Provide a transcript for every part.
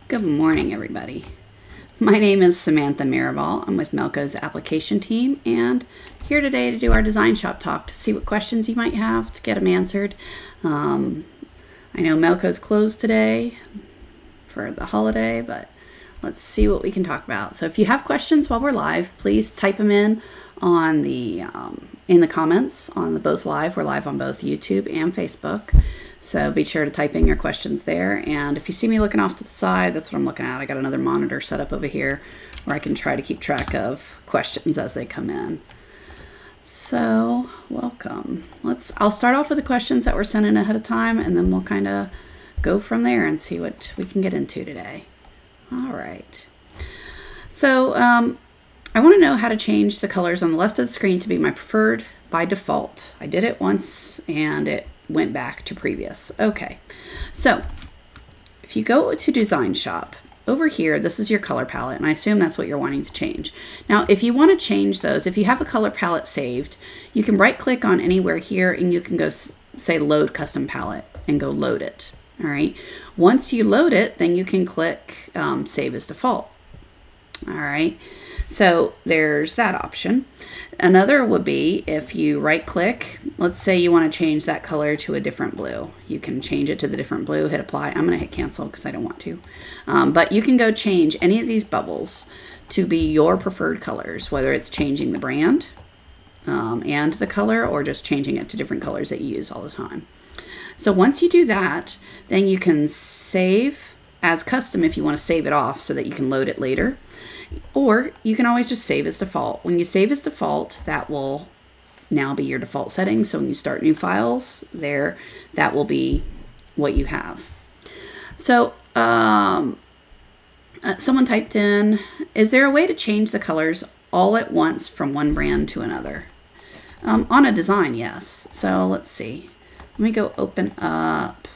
Good morning, everybody. My name is Samantha Mirabal. I'm with Melco's application team and here today to do our DesignShop Talk to see what questions you might have, to get them answered. I know Melco's closed today for the holiday, but let's see what we can talk about. So if you have questions while we're live, please type them in on the comments on the both live. We're live on both YouTube and Facebook. So be sure to type in your questions there. And if you see me looking off to the side, that's what I'm looking at. I got another monitor set up over here where I can try to keep track of questions as they come in. So welcome. I'll start off with the questions that were sent in ahead of time, and then we'll kind of go from there and see what we can get into today. All right. So I want to know how to change the colors on the left of the screen to be my preferred by default. I did it once and it went back to previous. Okay, so if you go to DesignShop, over here, this is your color palette, and I assume that's what you're wanting to change. Now, if you want to change those, if you have a color palette saved, you can right click on anywhere here and you can go say load custom palette and go load it. All right, once you load it, then you can click save as default. All right, so there's that option. Another would be if you right click, let's say you want to change that color to a different blue. You can change it to the different blue, hit apply. I'm going to hit cancel because I don't want to. But you can go change any of these bubbles to be your preferred colors, whether it's changing the brand and the color or just changing it to different colors that you use all the time. So once you do that, then you can save as custom if you want to save it off so that you can load it later. Or you can always just save as default. When you save as default, that will now be your default setting. So when you start new files there, that will be what you have. So someone typed in, is there a way to change the colors all at once from one brand to another? On a design, yes. So let's see. Let me go open up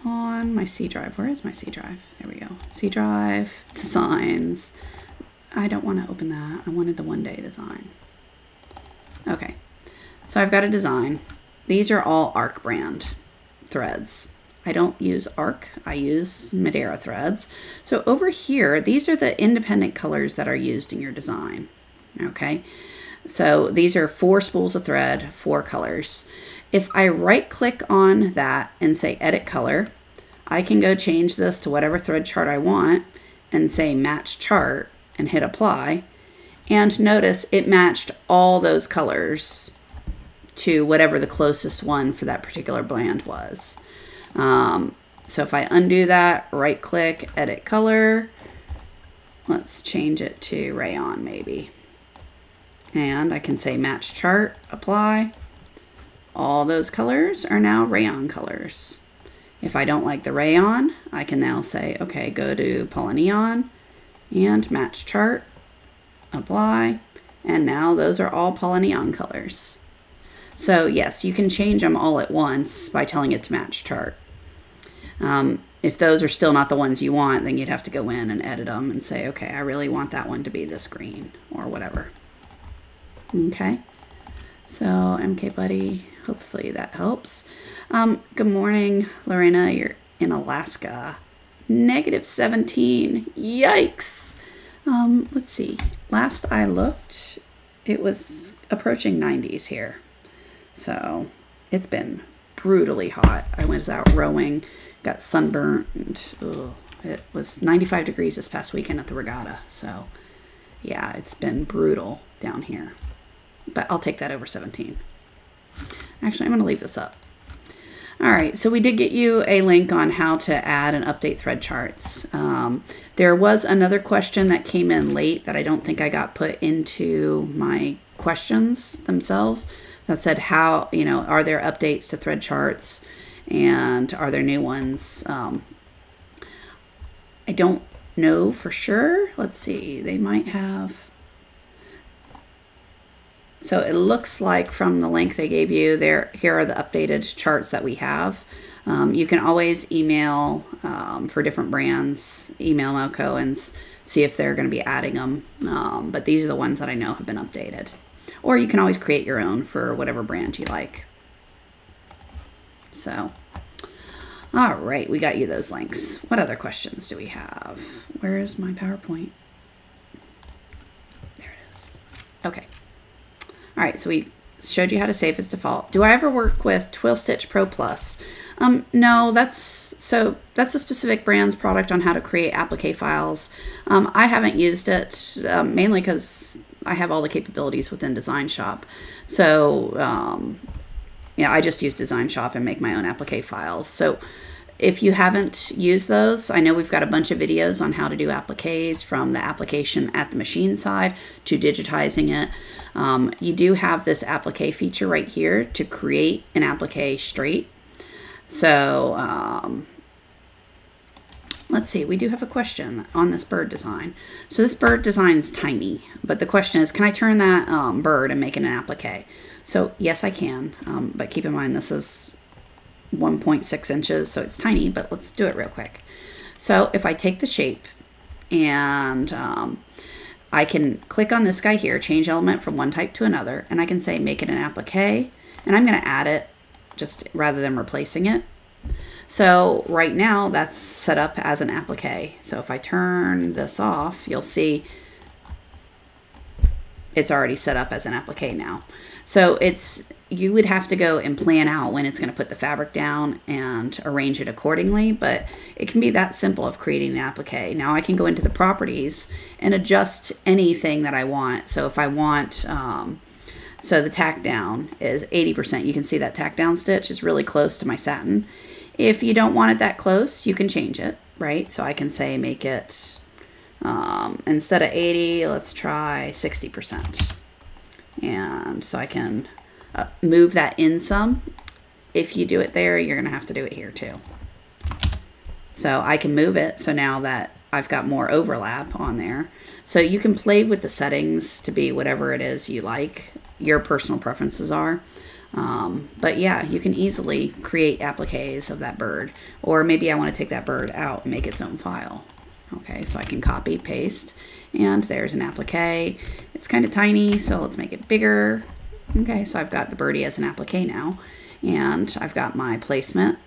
on my C drive. Where is my C drive? There we go. C drive, designs. I don't want to open that. I wanted the one-day design. Okay, so I've got a design. These are all ARC brand threads. I don't use ARC, I use Madeira threads. So over here, these are the independent colors that are used in your design. Okay, so these are 4 spools of thread, 4 colors. If I right click on that and say edit color, I can go change this to whatever thread chart I want and say match chart and hit apply. And notice it matched all those colors to whatever the closest one for that particular brand was. So if I undo that, right click, edit color, let's change it to rayon maybe. And I can say match chart, apply. All those colors are now rayon colors. If I don't like the rayon, I can now say, okay, go to polyneon and match chart, apply, and now those are all polyneon colors. So yes, you can change them all at once by telling it to match chart. If those are still not the ones you want, then you'd have to go in and edit them and say, okay, I really want that one to be this green or whatever. Okay, so MK Buddy, hopefully that helps. Good morning, Lorena. You're in Alaska. -17. Yikes. Let's see. Last I looked, it was approaching 90s here. So it's been brutally hot. I was out rowing, got sunburnt. It was 95 degrees this past weekend at the regatta. So yeah, it's been brutal down here. But I'll take that over 17. Actually, I'm going to leave this up. All right, so we did get you a link on how to add and update thread charts. There was another question that came in late that I don't think I got put into my questions themselves that said how, are there updates to thread charts and are there new ones? I don't know for sure. Let's see, they might have. So it looks like from the link they gave you, here are the updated charts that we have. You can always email for different brands, email Melco and see if they're going to be adding them. But these are the ones that I know have been updated. Or you can always create your own for whatever brand you like. So, All right, we got you those links. What other questions do we have? Where is my PowerPoint? There it is. Okay. All right, so we showed you how to save as default. Do I ever work with Twill Stitch Pro Plus? No, that's a specific brand's product on how to create applique files. I haven't used it mainly because I have all the capabilities within DesignShop. So yeah, I just use DesignShop and make my own applique files. So if you haven't used those, I know we've got a bunch of videos on how to do appliques, from the application at the machine side to digitizing it. You do have this applique feature right here to create an applique straight. So let's see, we do have a question on this bird design. So this bird design is tiny, but the question is, can I turn that bird and make it an applique? So yes, I can, but keep in mind this is 1.6 inches, so it's tiny, but let's do it real quick. So if I take the shape and I can click on this guy here, change element from one type to another, and I can say make it an applique, and I'm going to add it just rather than replacing it. So right now that's set up as an applique. So if I turn this off, you'll see it's already set up as an applique now. So you would have to go and plan out when it's going to put the fabric down and arrange it accordingly, but it can be that simple of creating an applique. Now I can go into the properties and adjust anything that I want. So if I want, so the tack down is 80%. You can see that tack down stitch is really close to my satin. If you don't want it that close, you can change it, right? So I can say make it, instead of 80, let's try 60%. And so I can move that in some. If you do it there, you're going to have to do it here too. So I can move it. So now that I've got more overlap on there. So you can play with the settings to be whatever it is you like, your personal preferences are. But yeah, you can easily create appliques of that bird. Or maybe I want to take that bird out and make its own file. Okay, so I can copy, paste, and there's an applique. It's kind of tiny, so let's make it bigger. Okay, so I've got the birdie as an applique now, and I've got my placement,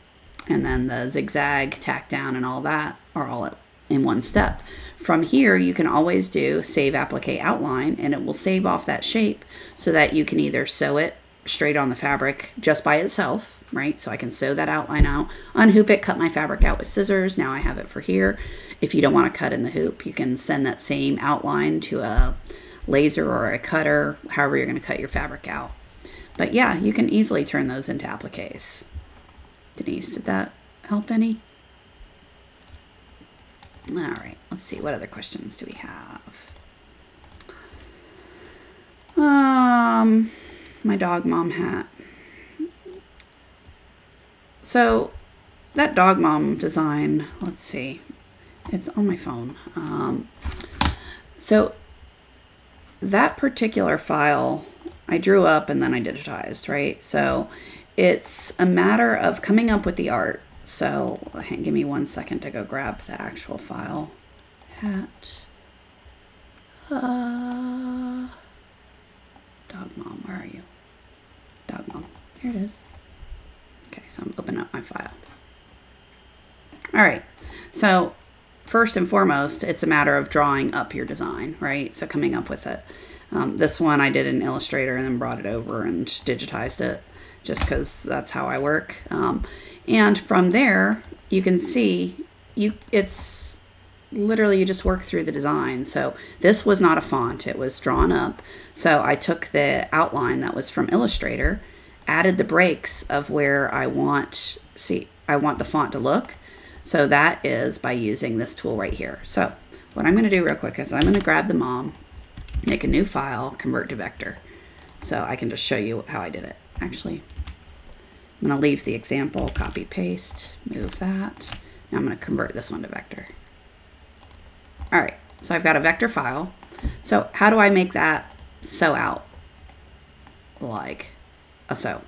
and then the zigzag, tack down, and all that are all in one step. From here, you can always do save applique outline, and it will save off that shape so that you can either sew it straight on the fabric just by itself, right? So I can sew that outline out, unhoop it, cut my fabric out with scissors. Now I have it for here. If you don't want to cut in the hoop, you can send that same outline to a laser or a cutter, however you're going to cut your fabric out. But yeah, you can easily turn those into appliques. Denise, did that help any? All right, let's see, what other questions do we have? My dog mom hat. So that dog mom design, let's see, it's on my phone. So that particular file I drew up and then I digitized, right? So it's a matter of coming up with the art. So give me 1 second to go grab the actual file. Hat. Dog mom, where are you? Dog mom, here it is. Okay, so I'm opening up my file. All right, so first and foremost, it's a matter of drawing up your design, right? So coming up with it. This one I did in Illustrator and then brought it over and digitized it just because that's how I work. And from there, you can see it's literally you just work through the design. So this was not a font, it was drawn up. So I took the outline that was from Illustrator, added the breaks of where I want the font to look. So that is by using this tool right here. So what I'm going to do real quick is I'm going to grab the mom, make a new file, convert to vector. So I can just show you how I did it. Actually, I'm going to leave the example, copy, paste, move that. Now I'm going to convert this one to vector. All right, so I've got a vector file. So how do I make that sew out like a sew?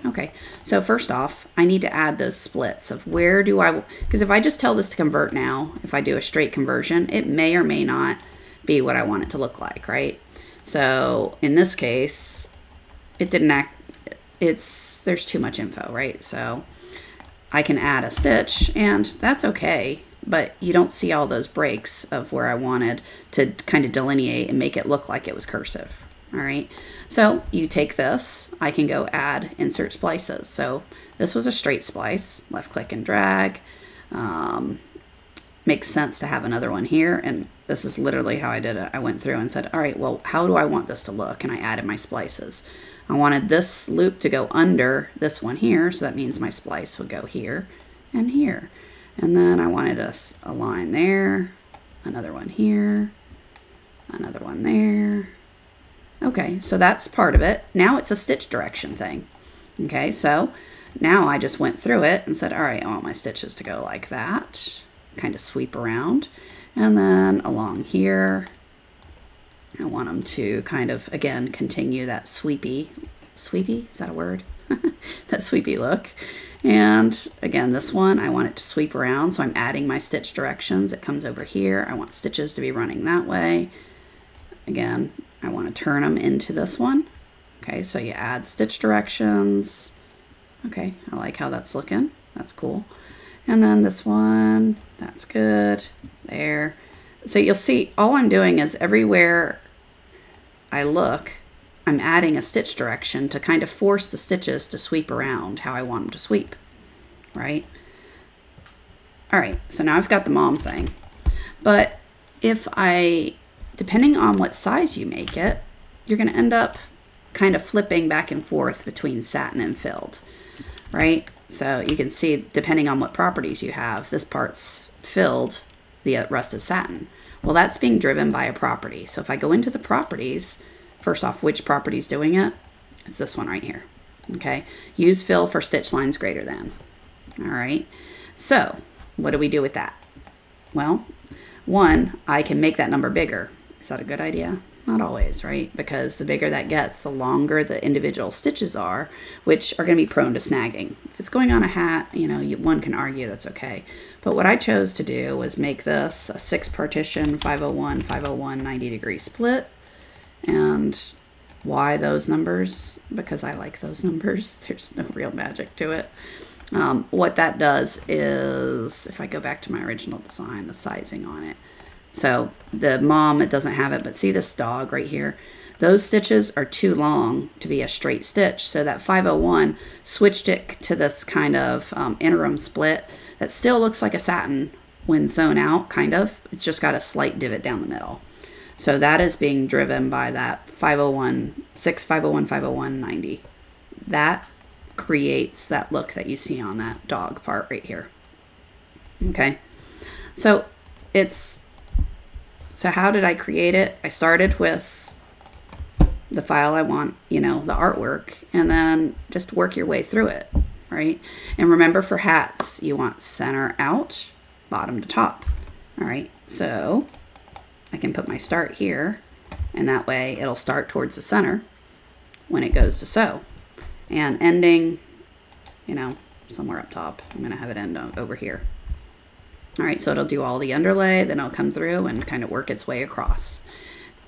Okay, so first off, I need to add those splits of where do I, because if I just tell this to convert now, if I do a straight conversion, it may or may not be what I want it to look like, right? So in this case, it didn't act, there's too much info, right? So I can add a stitch, and that's okay, but you don't see all those breaks of where I wanted to kind of delineate and make it look like it was cursive. All right, so you take this, I can go add insert splices. So this was a straight splice, left click and drag. Makes sense to have another one here, and this is literally how I did it. I went through and said, all right, well, how do I want this to look? And I added my splices. I wanted this loop to go under this one here, so that means my splice would go here and here. And then I wanted a line there, another one here, another one there. Okay, so that's part of it. Now it's a stitch direction thing. Okay, so now I just went through it and said, all right, I want my stitches to go like that, kind of sweep around. And then along here, I want them to kind of, again, continue that sweepy, is that a word? That sweepy look. And again, this one, I want it to sweep around, so I'm adding my stitch directions. It comes over here. I want stitches to be running that way. Again, I want to turn them into this one. Okay, so you add stitch directions. Okay, I like how that's looking. That's cool. And then this one, that's good. There. So you'll see all I'm doing is everywhere I look, I'm adding a stitch direction to kind of force the stitches to sweep around how I want them to sweep, right? All right, so now I've got the mom thing. But if depending on what size you make it, you're going to end up kind of flipping back and forth between satin and filled, right? So you can see, depending on what properties you have, this part's filled, the rest is satin. Well, that's being driven by a property. So if I go into the properties, first off, which property is doing it? It's this one right here. Okay, use fill for stitch lines greater than. All right, so what do we do with that? Well, one, I can make that number bigger. Is that a good idea? Not always, right? Because the bigger that gets, the longer the individual stitches are, which are going to be prone to snagging. If it's going on a hat, you know, one can argue that's okay. But what I chose to do was make this a 6 partition, 501, 501, 90-degree split. And why those numbers? Because I like those numbers. There's no real magic to it. What that does is, if I go back to my original design, the sizing on it. So the mom, it doesn't have it, but see this dog right here? Those stitches are too long to be a straight stitch. So that 501 switched it to this kind of interim split that still looks like a satin when sewn out, kind of. It's just got a slight divot down the middle. So that is being driven by that 501, 6, 501, 501, 90. That creates that look that you see on that dog part right here. Okay, so how did I create it? I started with the file I want, you know, the artwork, and then just work your way through it, right? And remember, for hats, you want center out, bottom to top. All right, so I can put my start here, and that way it'll start towards the center when it goes to sew. And ending, you know, somewhere up top. I'm going to have it end over here. All right, so it'll do all the underlay, then it'll come through and kind of work its way across.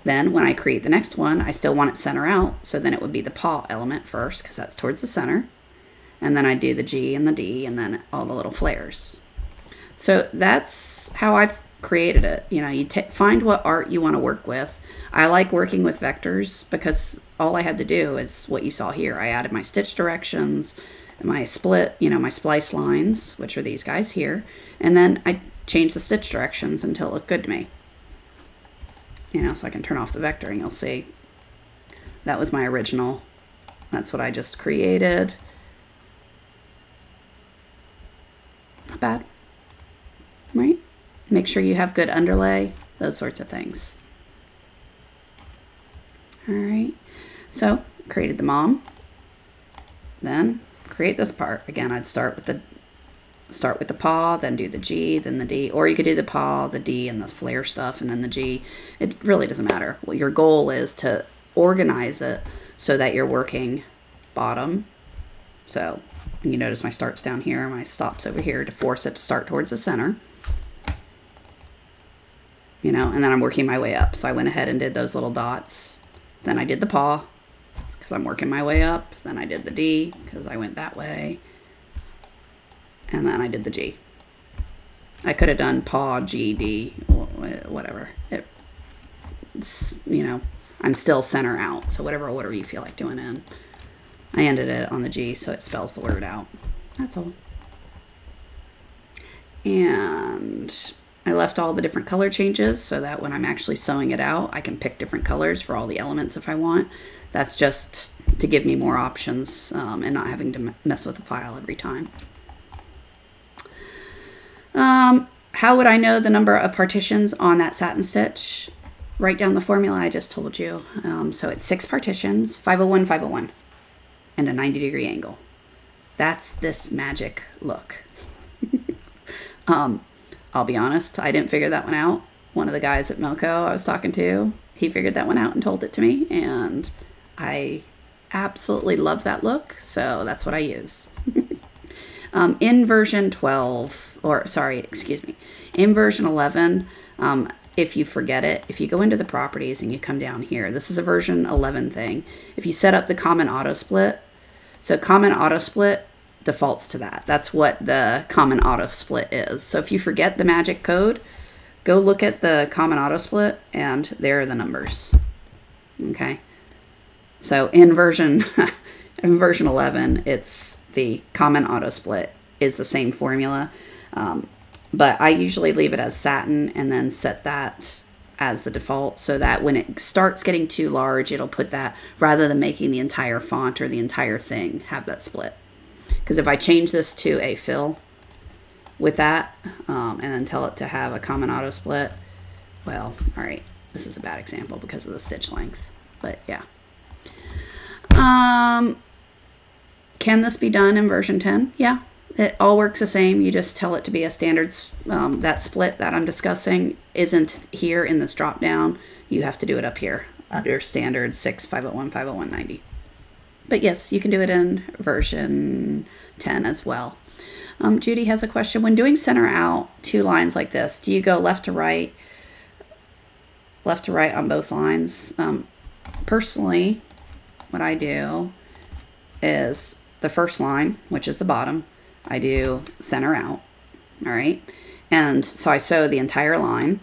Then when I create the next one, I still want it center out, so then it would be the paw element first, because that's towards the center. And then I do the G and the D, and then all the little flares. So that's how I created it. You know, you find what art you want to work with. I like working with vectors because all I had to do is what you saw here. I added my stitch directions, my split, you know, my splice lines, which are these guys here, and then I changed the stitch directions until it looked good to me. You know, so I can turn off the vectoring. You'll see that was my original. That's what I just created. Not bad, right? Make sure you have good underlay, those sorts of things. All right, so created the mom, then create this part. Again, I'd start with the paw, then do the G, then the D, or you could do the paw, the D, and the flare stuff, and then the G. It really doesn't matter. Well, your goal is to organize it so that you're working bottom. So you notice my start's down here, my stop's over here to force it to start towards the center. You know, and then I'm working my way up. So I went ahead and did those little dots. Then I did the paw because I'm working my way up. Then I did the D because I went that way. and then I did the G. I could have done paw, G, D, whatever. It's, you know, I'm still center out, so whatever order you feel like doing in. I ended it on the G so it spells the word out. That's all. And I left all the different color changes so that when I'm actually sewing it out, I can pick different colors for all the elements if I want. That's just to give me more options and not having to mess with the file every time. How would I know the number of partitions on that satin stitch? Write down the formula I just told you. So it's 6 partitions, 501, 501, and a 90-degree angle. That's this magic look. I'll be honest, I didn't figure that one out. One of the guys at Melco I was talking to, he figured that one out and told it to me, and I absolutely love that look, so that's what I use. In version 12, or sorry, excuse me, in version 11, if you forget it, if you go into the properties and you come down here, this is a version 11 thing. If you set up the common auto split, so common auto split defaults to that. That's what the common auto split is. So if you forget the magic code, go look at the common auto split and there are the numbers. Okay. So in version 11, it's the common auto split is the same formula. But I usually leave it as satin and then set that as the default so that when it starts getting too large, it'll put that rather than making the entire font or the entire thing have that split. Because if I change this to a fill with that and then tell it to have a common auto split, well, all right, this is a bad example because of the stitch length, but yeah. Can this be done in version 10? Yeah, it all works the same. You just tell it to be a standard. That split that I'm discussing isn't here in this drop down. You have to do it up here under standard 6, 501, 501, 90. But yes, you can do it in version 10 as well. Judy has a question. When doing center out 2 lines like this, do you go left to right on both lines? Personally, what I do is the first line, which is the bottom, I do center out, all right? And so I sew the entire line,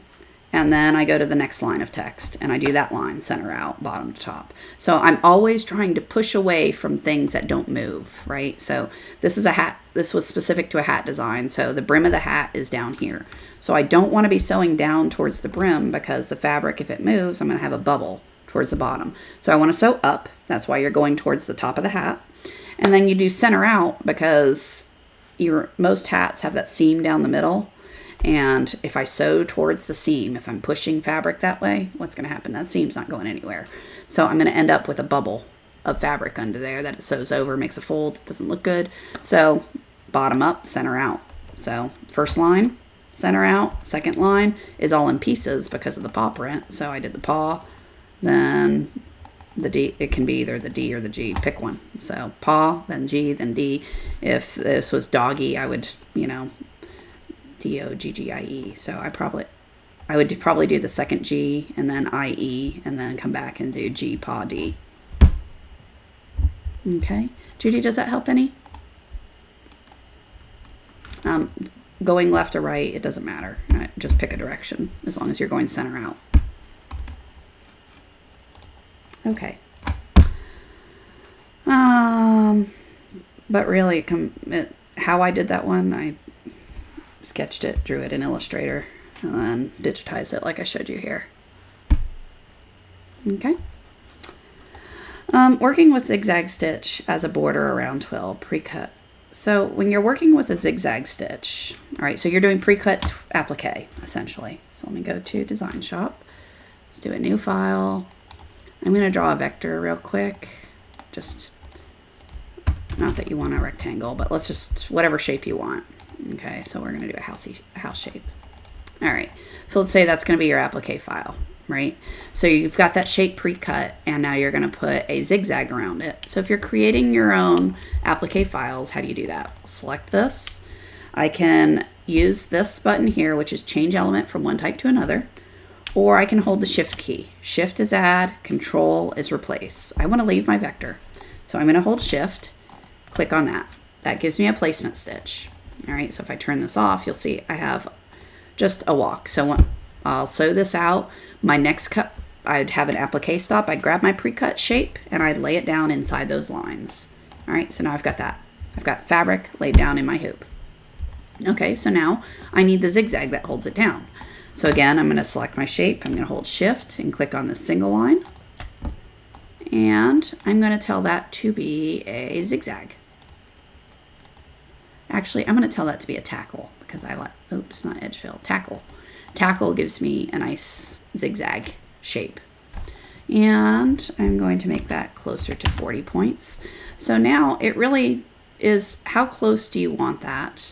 and then I go to the next line of text, and I do that line, center out, bottom to top. So I'm always trying to push away from things that don't move, right? So this is a hat. This was specific to a hat design, so the brim of the hat is down here. So I don't want to be sewing down towards the brim because the fabric, if it moves, I'm going to have a bubble towards the bottom. So I want to sew up. That's why you're going towards the top of the hat. And then you do center out because most hats have that seam down the middle. And if I sew towards the seam, if I'm pushing fabric that way, what's going to happen? That seam's not going anywhere. So I'm going to end up with a bubble of fabric under there that it sews over, makes a fold. It doesn't look good. So bottom up, center out. So first line, center out. Second line is all in pieces because of the paw print. So I did the paw, then the D. It can be either the D or the G. Pick one. So paw, then G, then D. If this was doggy, I would, you know, D-O-G-G-I-E. So I would probably do the second G and then I-E and then come back and do G, paw, D. Okay. Judy, does that help any? Going left or right, it doesn't matter. Just pick a direction as long as you're going center out. Okay. But really, how I did that one, I sketched it, drew it in Illustrator, and then digitized it like I showed you here. Okay. Working with zigzag stitch as a border around twill, pre-cut. So when you're working with a zigzag stitch, all right, so you're doing pre-cut applique, essentially. So let me go to DesignShop. Let's do a new file. I'm going to draw a vector real quick. Just, not that you want a rectangle, but let's just, whatever shape you want. Okay, so we're going to do a house shape. All right, so let's say that's going to be your applique file, right? So you've got that shape pre-cut, and now you're going to put a zigzag around it. So if you're creating your own applique files, how do you do that? Select this. I can use this button here, which is change element from one type to another, or I can hold the shift key. Shift is add, control is replace. I want to leave my vector. So I'm going to hold shift, click on that. That gives me a placement stitch. All right, so if I turn this off, you'll see I have just a walk. So I'll sew this out. My next cut, I'd have an applique stop. I'd grab my pre-cut shape and I'd lay it down inside those lines. All right, so now I've got that. I've got fabric laid down in my hoop. Okay, so now I need the zigzag that holds it down. So again, I'm going to select my shape. I'm going to hold shift and click on this single line. And I'm going to tell that to be a zigzag. Actually, I'm going to tell that to be a tackle because I like, oops, not edge fill, tackle. Tackle gives me a nice zigzag shape. And I'm going to make that closer to 40 points. So now it really is, how close do you want that?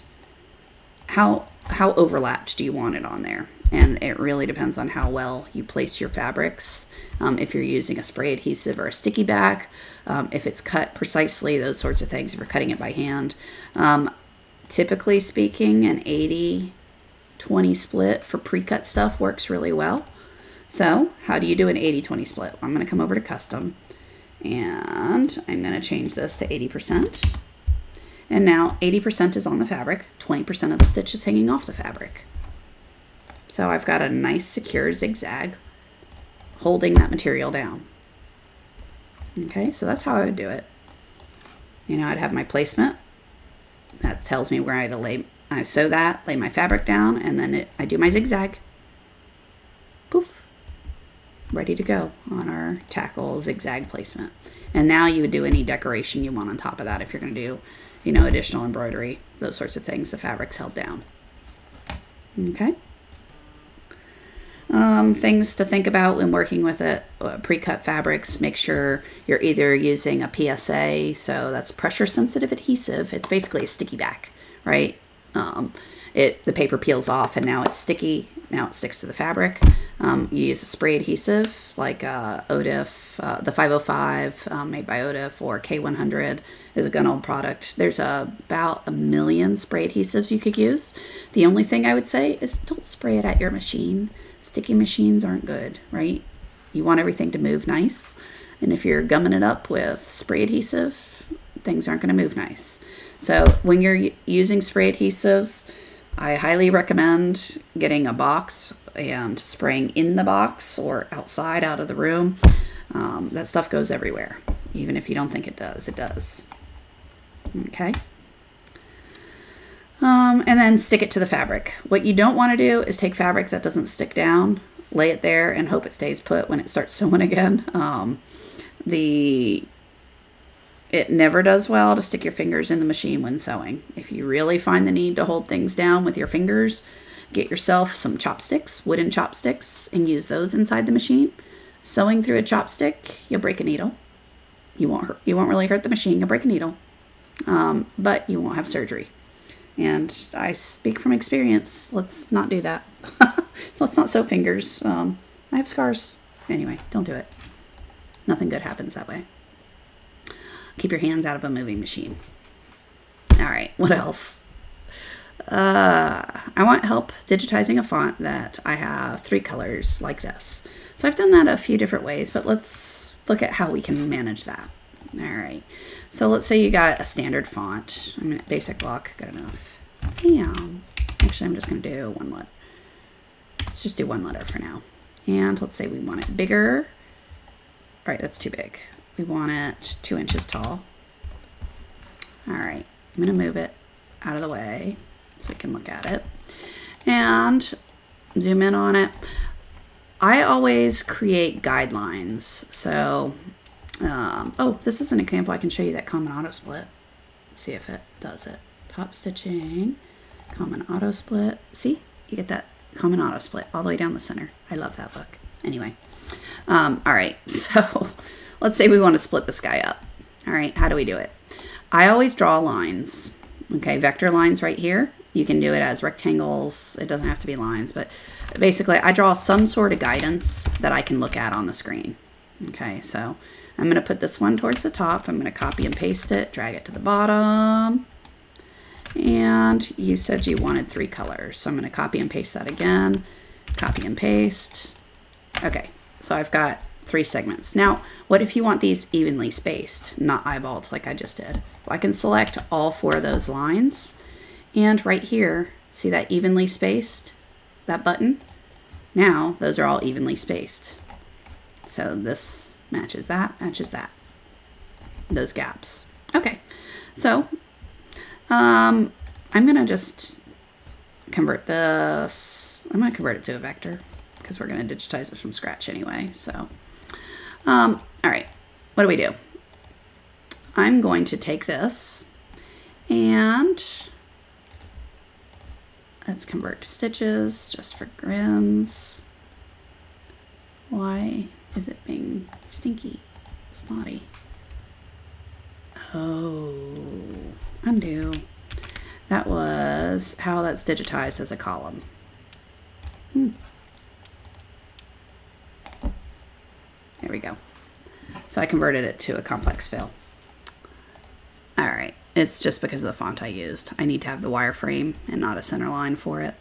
How overlapped do you want it on there? And it really depends on how well you place your fabrics. If you're using a spray adhesive or a sticky back, if it's cut precisely, those sorts of things, if you're cutting it by hand. Typically speaking, an 80-20 split for pre-cut stuff works really well. So how do you do an 80-20 split? Well, I'm going to come over to custom and I'm going to change this to 80%. And now 80% is on the fabric, 20% of the stitch is hanging off the fabric. So I've got a nice secure zigzag holding that material down. Okay, so that's how I would do it. You know, I'd have my placement. That tells me where I sew that, lay my fabric down, and then I do my zigzag. Poof. Ready to go on our tackle zigzag placement. And now you would do any decoration you want on top of that if you're going to do, you know, additional embroidery, those sorts of things. The fabric's held down. Okay. Things to think about when working with pre-cut fabrics. Make sure you're either using a PSA, so that's pressure sensitive adhesive. It's basically a sticky back, right? The paper peels off and now it's sticky. Now it sticks to the fabric. You use a spray adhesive like ODIF, the 505 made by ODIF, or K100 is a good old product. There's about 1 million spray adhesives you could use. The only thing I would say is don't spray it at your machine. Sticky machines aren't good, right? You want everything to move nice. And if you're gumming it up with spray adhesive, things aren't going to move nice. So when you're using spray adhesives, I highly recommend getting a box and spraying in the box or outside out of the room. That stuff goes everywhere. Even if you don't think it does, it does. Okay. And then stick it to the fabric. What you don't want to do is take fabric that doesn't stick down, lay it there, and hope it stays put when it starts sewing again. It never does well to stick your fingers in the machine when sewing. If you really find the need to hold things down with your fingers, get yourself some chopsticks, wooden chopsticks, and use those inside the machine. Sewing through a chopstick, you'll break a needle. You won't really hurt the machine. You'll break a needle, but you won't have surgery. And I speak from experience. Let's not do that. Let's not sew fingers. I have scars. Anyway, don't do it. Nothing good happens that way. Keep your hands out of a moving machine. All right, what else? I want help digitizing a font that I have 3 colors like this. So I've done that a few different ways, but let's look at how we can manage that. All right, so let's say you got a standard font. I mean, basic block, good enough. Sam. Actually, I'm just going to do 1 letter. Let's just do 1 letter for now. And let's say we want it bigger. All right, that's too big. We want it 2 inches tall. All right, I'm going to move it out of the way so we can look at it. And zoom in on it. I always create guidelines. So, oh, this is an example. I can show you that common auto split. Let's see if it does it. Top stitching, common auto split. See, you get that common auto split all the way down the center. I love that look. Anyway, all right, so let's say we want to split this guy up. All right, how do we do it? I always draw lines. Okay, vector lines right here. You can do it as rectangles. It doesn't have to be lines, but basically I draw some sort of guidance that I can look at on the screen. Okay, so I'm going to put this one towards the top. I'm going to copy and paste it, drag it to the bottom. And you said you wanted 3 colors. So I'm going to copy and paste that again. Copy and paste. Okay, so I've got 3 segments. Now, what if you want these evenly spaced, not eyeballed like I just did? Well, I can select all 4 of those lines And right here, see that evenly spaced, that button? Now those are all evenly spaced. So this matches that, those gaps. Okay, so I'm gonna just convert this. I'm gonna convert it to a vector because we're gonna digitize it from scratch anyway. So, all right, what do? I'm going to take this and let's convert to stitches just for grins. Why is it being stinky, snotty? Oh, undo. That was how that's digitized as a column. There we go. So I converted it to a complex fill. All right, it's just because of the font I used. I need to have the wireframe and not a center line for it.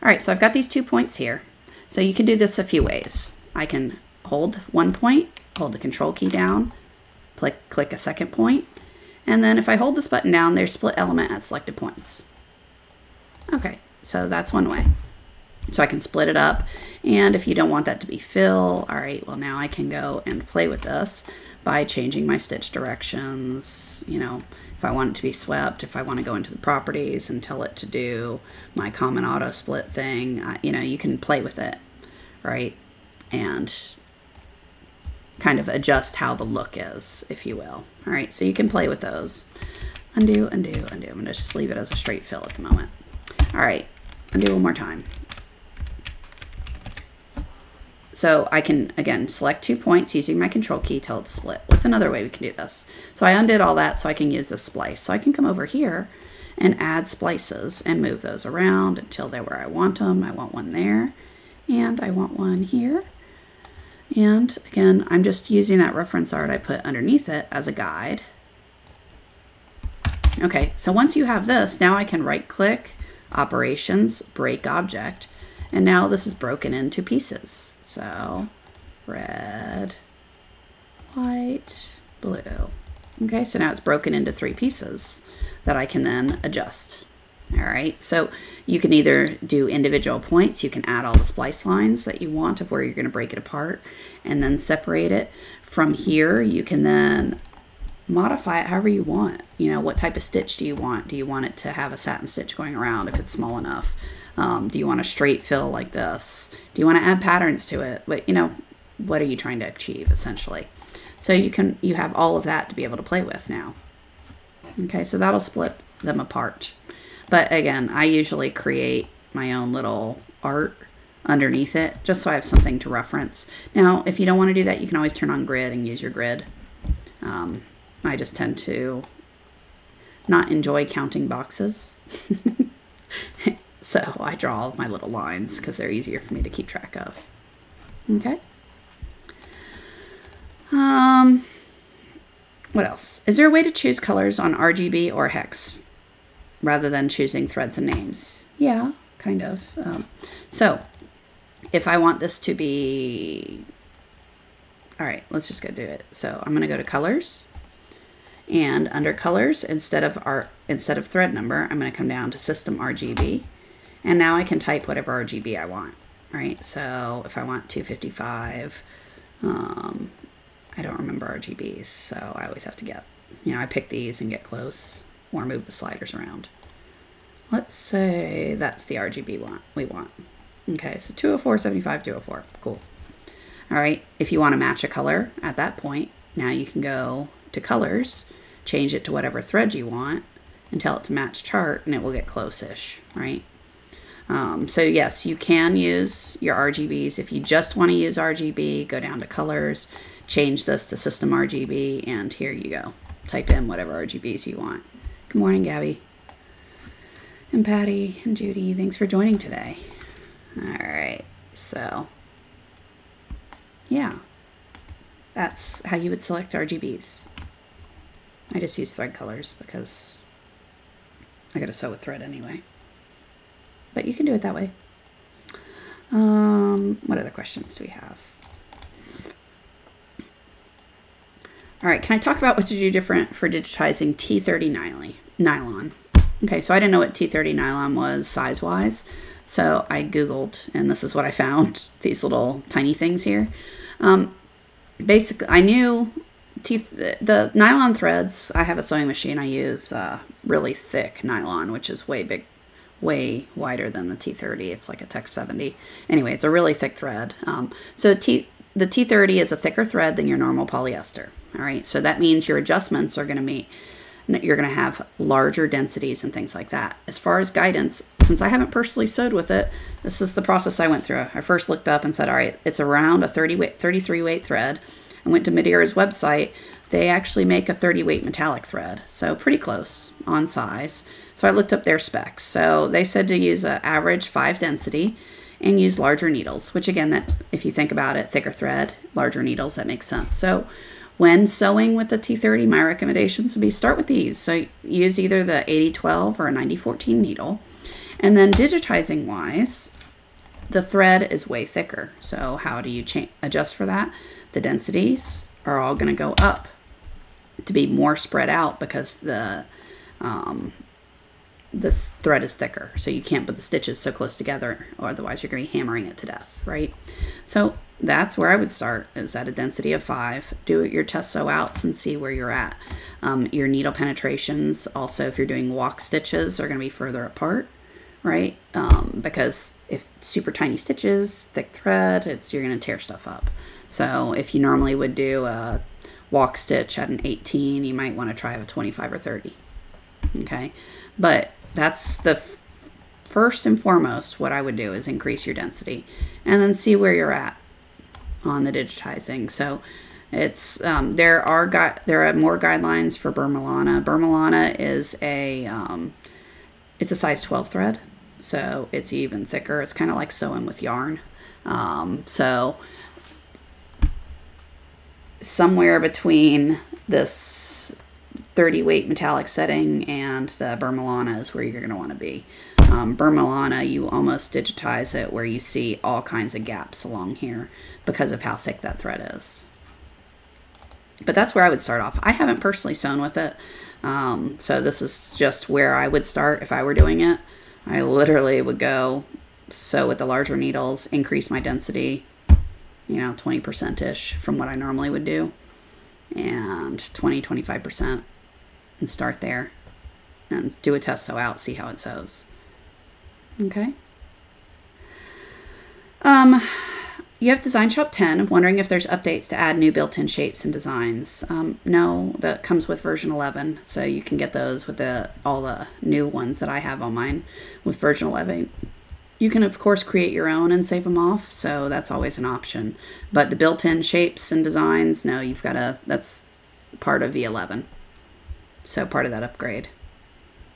All right, so I've got these 2 points here. So you can do this a few ways. I can hold one point, hold the control key down, click a second point, and then if I hold this button down, there's split element at selected points. Okay, so that's one way. So I can split it up, and if you don't want that to be fill, all right, well now I can go and play with this by changing my stitch directions. You know, if I want it to be swept, if I want to go into the properties and tell it to do my common auto split thing, you know, you can play with it, right? And kind of adjust how the look is, if you will. All right, so you can play with those. Undo, undo, undo. I'm gonna just leave it as a straight fill at the moment. All right, undo one more time. So I can, again, select 2 points using my control key till it's split. What's another way we can do this? So I undid all that so I can use the splice. So I can come over here and add splices and move those around until they're where I want them. I want one there, and I want one here. And again, I'm just using that reference art I put underneath it as a guide. Okay, so once you have this, now I can right-click, Operations, Break Object, and now this is broken into pieces. So red, white, blue. Okay, so now it's broken into 3 pieces that I can then adjust. All right, so you can either do individual points, you can add all the splice lines that you want of where you're going to break it apart and then separate it. From here, you can then modify it however you want. You know, what type of stitch do you want? Do you want it to have a satin stitch going around if it's small enough? Do you want a straight fill like this? Do you want to add patterns to it? But, you know, what are you trying to achieve essentially? So you have all of that to be able to play with now. Okay, so that'll split them apart. But again, I usually create my own little art underneath it just so I have something to reference. Now, if you don't want to do that, you can always turn on grid and use your grid. I just tend to not enjoy counting boxes. So I draw all of my little lines because they're easier for me to keep track of. Okay. What else? Is there a way to choose colors on RGB or hex rather than choosing threads and names? Yeah, kind of. So if I want this to be, all right, let's just go do it. So I'm going to go to colors, and under colors, instead of thread number, I'm going to come down to system RGB, and now I can type whatever RGB I want. Right. So if I want 255, I don't remember RGBs, so I always have to get, you know, I pick these and get close or move the sliders around. Let's say that's the RGB we want. Okay, so 204, 75, 204. Cool. All right, if you want to match a color at that point, now you can go to colors, change it to whatever thread you want, and tell it to match chart, and it will get close-ish, right? So yes, you can use your RGBs. If you just want to use RGB, go down to colors, change this to system RGB, and here you go. Type in whatever RGBs you want. Good morning, Gabby. And Patty and Judy, thanks for joining today. All right, so yeah, that's how you would select RGBs. I just use thread colors because I gotta sew with thread anyway. But you can do it that way. What other questions do we have? All right, can I talk about what to do different for digitizing T30 nylon? Okay, so I didn't know what T30 nylon was size-wise, so I Googled, and this is what I found, these little tiny things here. Basically, I knew the nylon threads. I have a sewing machine. I use really thick nylon, which is way wider than the T30. It's like a Tech 70. Anyway, it's a really thick thread. So the T30 is a thicker thread than your normal polyester. All right, so that means your adjustments are going to be, you're going to have larger densities and things like that. As far as guidance, since I haven't personally sewed with it, this is the process I went through. I first looked up and said, all right, it's around a 33 weight thread. I went to Madeira's website. They actually make a 30 weight metallic thread, so pretty close on size. So I looked up their specs. So they said to use an average 5 density and use larger needles, which again, that if you think about it, thicker thread, larger needles, that makes sense. So when sewing with the T30, my recommendations would be start with these. So use either the 8012 or a 9014 needle. And then digitizing wise, the thread is way thicker. So how do you adjust for that? The densities are all going to go up to be more spread out because this thread is thicker. So you can't put the stitches so close together, or otherwise you're going to be hammering it to death, right? So that's where I would start, is at a density of 5. Do your test sew outs and see where you're at. Your needle penetrations, also if you're doing walk stitches, are going to be further apart, right? Because if super tiny stitches, thick thread, you're going to tear stuff up. So if you normally would do a walk stitch at an 18, you might want to try a 25 or 30. Okay, but that's the first and foremost. What I would do is increase your density and then see where you're at on the digitizing. So it's there are more guidelines for Burmilana. Burmilana is it's a size 12 thread, so it's even thicker. It's kind of like sewing with yarn. So somewhere between this 30 weight metallic setting and the Burmilana is where you're going to want to be. Burmilana, you almost digitize it where you see all kinds of gaps along here because of how thick that thread is. But that's where I would start off. I haven't personally sewn with it, so this is just where I would start if I were doing it. I literally would go sew with the larger needles, increase my density, 20%-ish from what I normally would do, and 20-25%, and start there and do a test sew out, see how it sews. Okay. You have DesignShop 10, wondering if there's updates to add new built-in shapes and designs. No, that comes with version 11, so you can get those with all the new ones that I have on mine with version 11. You can, of course, create your own and save them off, so that's always an option. But the built-in shapes and designs, no, that's part of V11, so part of that upgrade.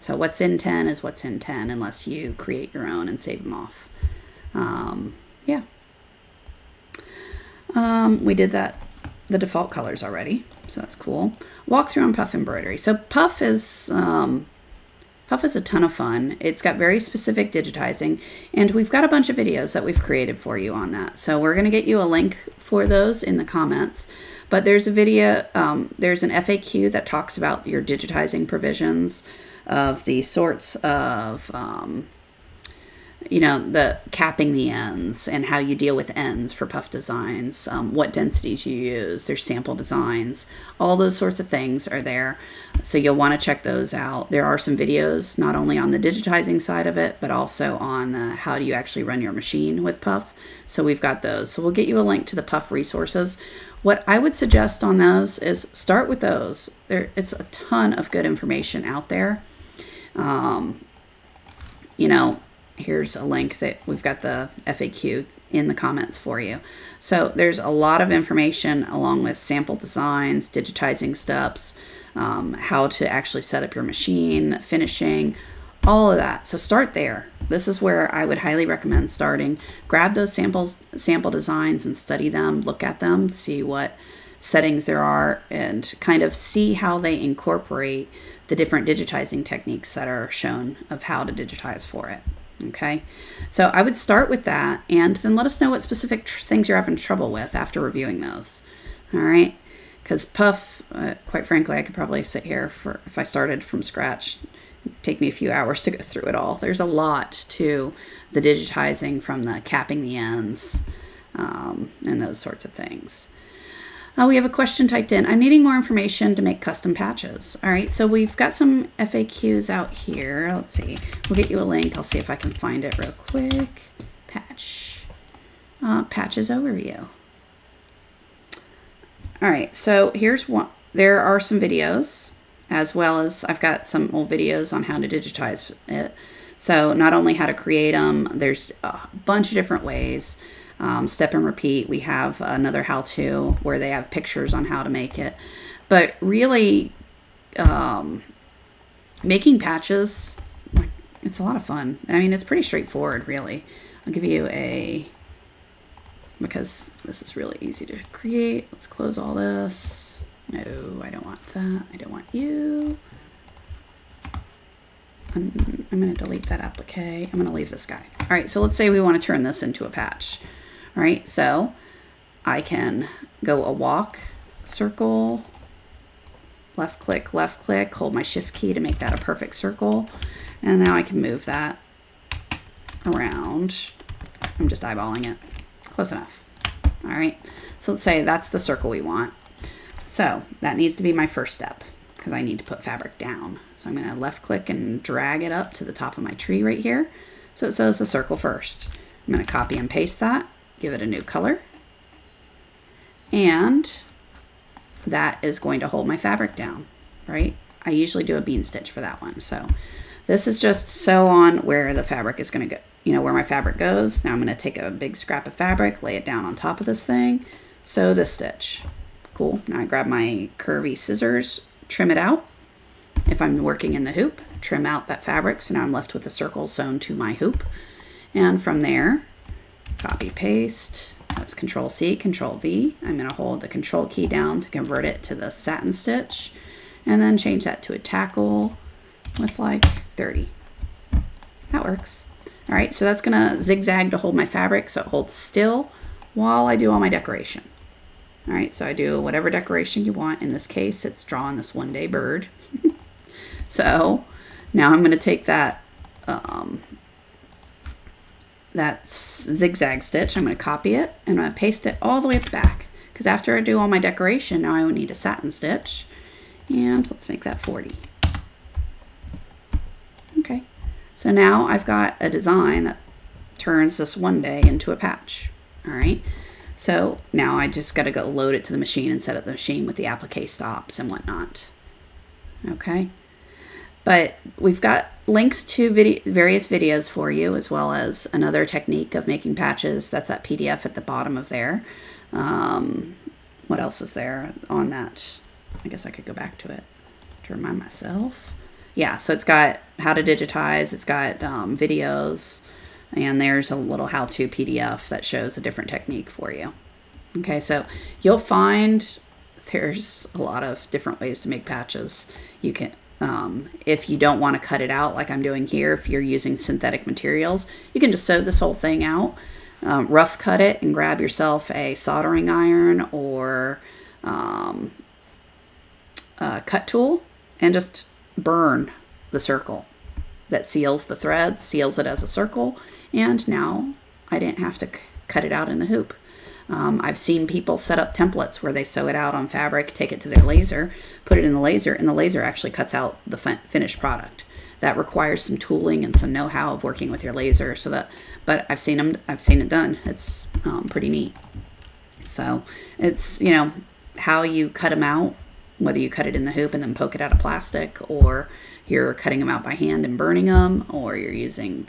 So what's in 10 is what's in 10, unless you create your own and save them off. Yeah. We did the default colors already, so that's cool. Walkthrough on Puff embroidery. So Puff is a ton of fun. It's got very specific digitizing, and we've got a bunch of videos that we've created for you on that. So we're going to get you a link for those in the comments. But there's a video, there's an FAQ that talks about your digitizing provisions of the sorts of, the capping the ends and how you deal with ends for puff designs, what densities you use, there's sample designs, all those sorts of things are there. So you'll want to check those out. There are some videos not only on the digitizing side of it, but also on how do you actually run your machine with Puff. So we've got those. So we'll get you a link to the Puff resources. What I would suggest on those is start with those. It's a ton of good information out there. Here's a link that we've got the FAQ in the comments for you. So there's a lot of information along with sample designs, digitizing steps, how to actually set up your machine, finishing, all of that. So start there. This is where I would highly recommend starting. Grab those sample designs and study them, look at them, see what settings there are, and kind of see how they incorporate the different digitizing techniques that are shown of how to digitize for it. Okay, so I would start with that, and then let us know what specific things you're having trouble with after reviewing those. All right, because Puff, quite frankly, I could probably sit here if I started from scratch take me a few hours to go through it all. There's a lot to the digitizing, from the capping the ends and those sorts of things. We have a question typed in. I'm needing more information to make custom patches. All right, so we've got some FAQs out here. Let's see. We'll get you a link. I'll see if I can find it real quick. Patches overview. All right, so here's one. There are some videos, as well as I've got some old videos on how to digitize it. So not only how to create them, there's a bunch of different ways. Step and repeat. We have another how-to where they have pictures on how to make it. But really, making patches, it's a lot of fun. I mean, it's pretty straightforward, really. I'll give you because this is really easy to create. Let's close all this. No, I don't want that. I don't want you. I'm going to delete that applique. I'm going to leave this guy. All right, so let's say we want to turn this into a patch. All right, so I can go a walk, circle, left click, hold my shift key to make that a perfect circle. And now I can move that around. I'm just eyeballing it. Close enough. All right, so let's say that's the circle we want. So that needs to be my first step because I need to put fabric down. So I'm going to left click and drag it up to the top of my tree right here. So it says the circle first. I'm going to copy and paste that, give it a new color. And that is going to hold my fabric down, right? I usually do a bean stitch for that one. So this is just sew on where the fabric is going to go, you know, where my fabric goes. Now I'm going to take a big scrap of fabric, lay it down on top of this thing, sew this stitch. Cool. Now I grab my curvy scissors, trim it out. If I'm working in the hoop, trim out that fabric. So now I'm left with a circle sewn to my hoop. And from there, copy, paste. That's Control C, Control V. I'm going to hold the Control key down to convert it to the satin stitch. And then change that to a tackle with like 30. That works. All right, so that's going to zigzag to hold my fabric so it holds still while I do all my decoration. All right, so I do whatever decoration you want. In this case, it's drawing this one-day bird. So now I'm going to take that that zigzag stitch, I'm going to copy it and I'm going to paste it all the way at the back. Because after I do all my decoration, now I will need a satin stitch. And let's make that 40. Okay, so now I've got a design that turns this one day into a patch. All right. So now I just got to go load it to the machine and set up the machine with the applique stops and whatnot. Okay. But we've got links to various videos for you, as well as another technique of making patches. That's that PDF at the bottom of there. What else is there on that? I guess I could go back to it to remind myself. Yeah, so it's got how to digitize. It's got videos. And there's a little how-to PDF that shows a different technique for you. Okay, so you'll find there's a lot of different ways to make patches. You can, if you don't want to cut it out like I'm doing here, if you're using synthetic materials, you can just sew this whole thing out, rough cut it, and grab yourself a soldering iron or a cut tool and just burn the circle. That seals the threads, seals it as a circle, and now I didn't have to cut it out in the hoop. I've seen people set up templates where they sew it out on fabric, take it to their laser, put it in the laser, and the laser actually cuts out the finished product. That requires some tooling and some know-how of working with your laser. But I've seen it done. It's pretty neat. So it's, you know, how you cut them out, whether you cut it in the hoop and then poke it out of plastic, or you're cutting them out by hand and burning them, or you're using,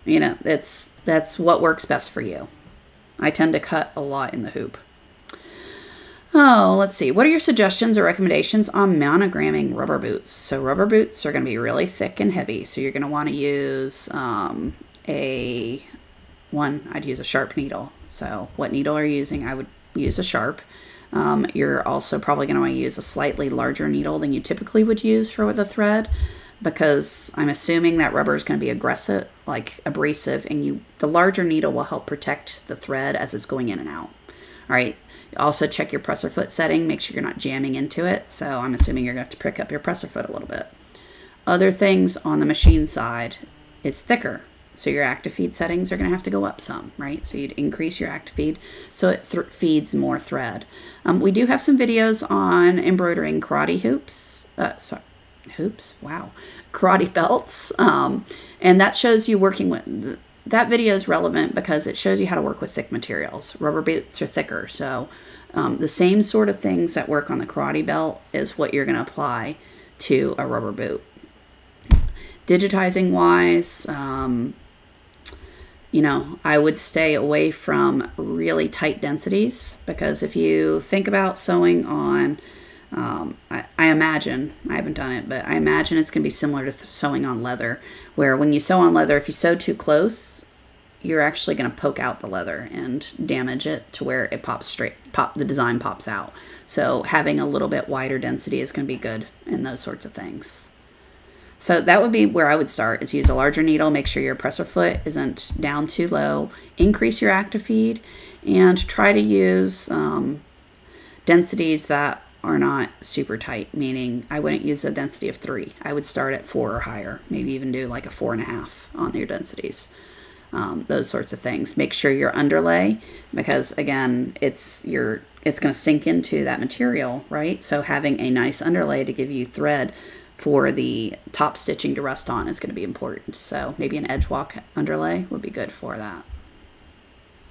you know, that's what works best for you. I tend to cut a lot in the hoop. Oh, let's see. What are your suggestions or recommendations on monogramming rubber boots? So rubber boots are going to be really thick and heavy. So you're going to want to use I'd use a sharp needle. So what needle are you using? I would use a sharp. You're also probably going to want to use a slightly larger needle than you typically would use for the thread, because I'm assuming that rubber is going to be aggressive, like abrasive, and the larger needle will help protect the thread as it's going in and out. All right. Also check your presser foot setting. Make sure you're not jamming into it. So I'm assuming you're going to have to prick up your presser foot a little bit. other things on the machine side, it's thicker. So your active feed settings are going to have to go up some, right? So you'd increase your active feed so it feeds more thread. We do have some videos on embroidering karate hoops. Wow. Karate belts. And that shows you working with, that video is relevant because it shows you how to work with thick materials. Rubber boots are thicker. So the same sort of things that work on the karate belt is what you're going to apply to a rubber boot. Digitizing wise, you know, I would stay away from really tight densities, because if you think about sewing on, I imagine, I haven't done it, but I imagine it's going to be similar to sewing on leather, where when you sew on leather, if you sew too close, you're actually going to poke out the leather and damage it to where it pops straight, the design pops out. So having a little bit wider density is going to be good in those sorts of things. So that would be where I would start, is use a larger needle, make sure your presser foot isn't down too low, increase your active feed, and try to use densities that are not super tight, meaning I wouldn't use a density of 3. I would start at 4 or higher, maybe even do like a 4.5 on your densities. Those sorts of things. Make sure your underlay, because again, it's going to sink into that material, right? So having a nice underlay to give you thread for the top stitching to rest on is going to be important. So maybe an edge walk underlay would be good for that.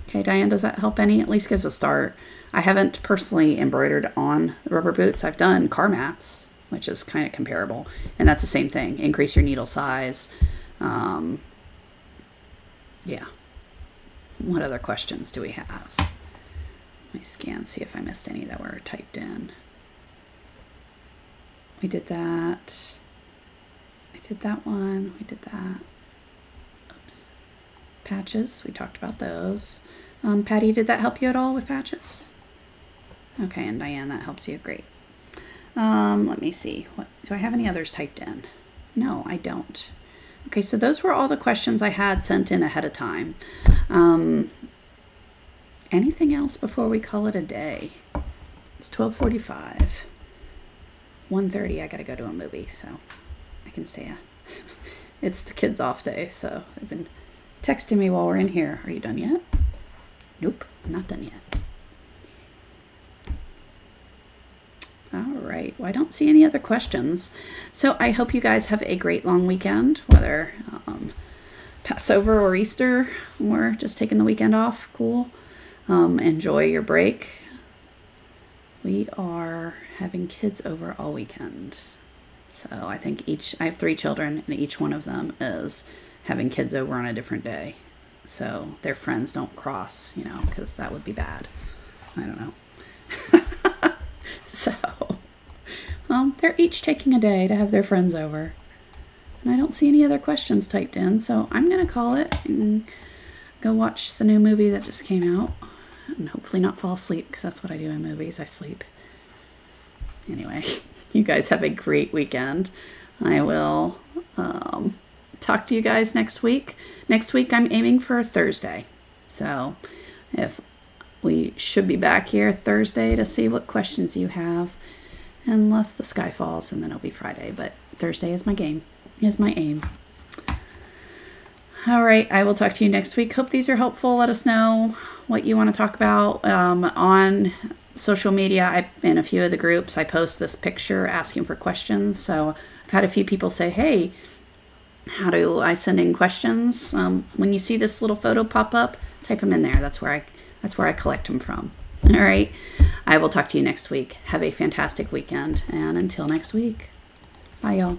Okay, Diane, does that help any? At least gives a start. I haven't personally embroidered on rubber boots. I've done car mats, which is kind of comparable. And that's the same thing. Increase your needle size. Yeah. What other questions do we have? Let me scan, see if I missed any that were typed in. We did that. I did that one. We did that. Oops. Patches. We talked about those. Patty, did that help you at all with patches? Okay, and Diane, that helps you. Great. Let me see. What, do I have any others typed in? No, I don't. Okay, so those were all the questions I had sent in ahead of time. Anything else before we call it a day? It's 12:45. 1:30, I gotta go to a movie, so I can stay. It's the kids' off day, so they've been texting me while we're in here. Are you done yet? Nope, I'm not done yet. All right, well, I don't see any other questions. So I hope you guys have a great long weekend, whether Passover or Easter, or just taking the weekend off. Cool. Enjoy your break. We are having kids over all weekend. So I think I have 3 children, and each one of them is having kids over on a different day. So their friends don't cross, you know, because that would be bad. I don't know. So, they're each taking a day to have their friends over. And I don't see any other questions typed in, so I'm going to call it and go watch the new movie that just came out. And hopefully not fall asleep, because that's what I do in movies. I sleep. Anyway, you guys have a great weekend. I will talk to you guys next week. Next week I'm aiming for a Thursday. So if we should be back here Thursday to see what questions you have. Unless the sky falls, and then it'll be Friday. But Thursday is my game. Is my aim. All right, I will talk to you next week. Hope these are helpful. Let us know what you want to talk about on social media. In a few of the groups, I post this picture asking for questions. So I've had a few people say, hey, how do I send in questions? When you see this little photo pop up, type them in there. That's where I collect them from. All right, I will talk to you next week. Have a fantastic weekend, and until next week, bye y'all.